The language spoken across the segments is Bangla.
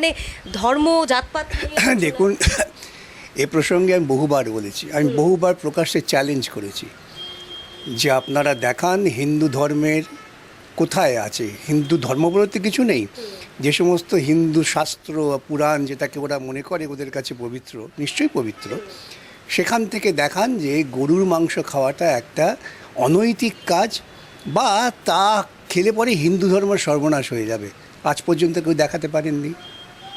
মানে ধর্ম জাতপাত দেখুন, এ প্রসঙ্গে আমি বহুবার বলেছি, আমি বহুবার প্রকাশ্যে চ্যালেঞ্জ করেছি যে আপনারা দেখান হিন্দু ধর্মের কোথায় আছে। হিন্দু ধর্ম বলতে কিছু নেই, যে সমস্ত হিন্দু শাস্ত্র পুরাণ যেটাকে ওরা মনে করে ওদের কাছে পবিত্র, নিশ্চয়ই পবিত্র, সেখান থেকে দেখান যে গরুর মাংস খাওয়াটা একটা অনৈতিক কাজ, বা তা খেলে পরে হিন্দু ধর্ম সর্বনাশ হয়ে যাবে। আজ পর্যন্ত কেউ দেখাতে পারেননি,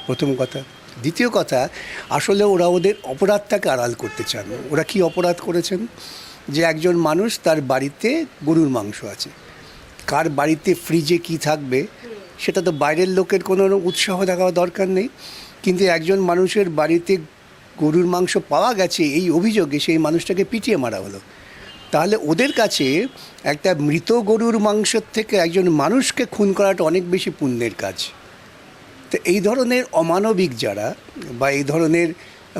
প্রথম কথা। দ্বিতীয় কথা, আসলে ওরা ওদের অপরাধটাকে আড়াল করতে চান। ওরা কি অপরাধ করেছেন? যে একজন মানুষ তার বাড়িতে গরুর মাংস আছে, কার বাড়িতে ফ্রিজে কি থাকবে সেটা তো বাইরের লোকের কোনো উৎসাহ দেখার দরকার নেই, কিন্তু একজন মানুষের বাড়িতে গরুর মাংস পাওয়া গেছে এই অভিযোগে সেই মানুষটাকে পিটিয়ে মারা হলো। তাহলে ওদের কাছে একটা মৃত গরুর মাংসের থেকে একজন মানুষকে খুন করাটা অনেক বেশি পুণ্যের কাজ। তো এই ধরনের অমানবিক যারা, বা এই ধরনের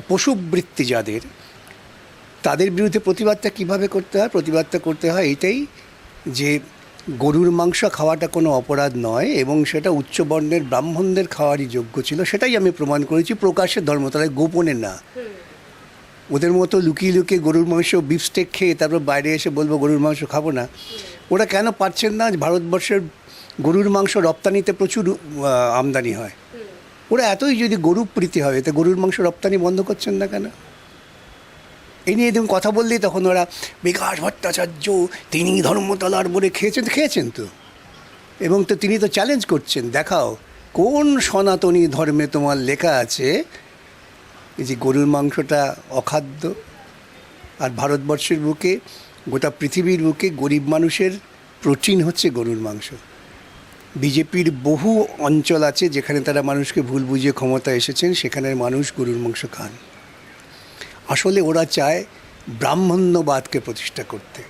পশুবৃত্তি যাদের, তাদের বিরুদ্ধে প্রতিবাদটা কীভাবে করতে হয়? প্রতিবাদটা করতে হয় এটাই যে গরুর মাংস খাওয়াটা কোনো অপরাধ নয়, এবং সেটা উচ্চবর্ণের ব্রাহ্মণদের খাওয়ারই যোগ্য ছিল। সেটাই আমি প্রমাণ করেছি প্রকাশ্যে, ধর্মতলায়, গোপনে না। ওদের মতো লুকিয়ে লুকিয়ে গরুর মাংস বিফস্টেক খেয়ে তারপর বাইরে এসে বলবো গরুর মাংস খাবো না। ওরা কেন পারছেন না? ভারতবর্ষের গরুর মাংস রপ্তানিতে প্রচুর আমদানি হয়। ওরা এতই যদি গরু প্রীতি হয়, তো গরুর মাংস রপ্তানি বন্ধ করছেন না কেন? এই নিয়ে এরকম কথা বললেই তখন ওরা বিকাশ ভট্টাচার্য তিনি ধর্মতলার বলে খেয়েছেন তো, এবং তো তিনি তো চ্যালেঞ্জ করছেন, দেখাও কোন সনাতনী ধর্মে তোমার লেখা আছে এই যে গরুর মাংসটা অখাদ্য। আর ভারতবর্ষের বুকে, গোটা পৃথিবীর বুকে গরিব মানুষের প্রোটিন হচ্ছে গরুর মাংস। বিজেপির বহু অঞ্চল আছে যেখানে তারা মানুষকে ভুল বুঝিয়ে ক্ষমতা এসেছেন, সেখানের মানুষ গরুর মাংস খান। আসলে ওরা চায় ব্রাহ্মণ্যবাদকে প্রতিষ্ঠা করতে।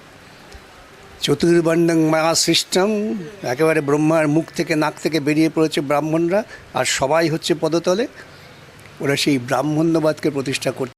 চতুর্বর্ণং মায়া সিস্টেম, একেবারে ব্রহ্মার মুখ থেকে নাক থেকে বেরিয়ে পড়েছে ব্রাহ্মণরা, আর সবাই হচ্ছে পদতলে। ওরা সেই ব্রাহ্মণ্যবাদকে প্রতিষ্ঠা করতে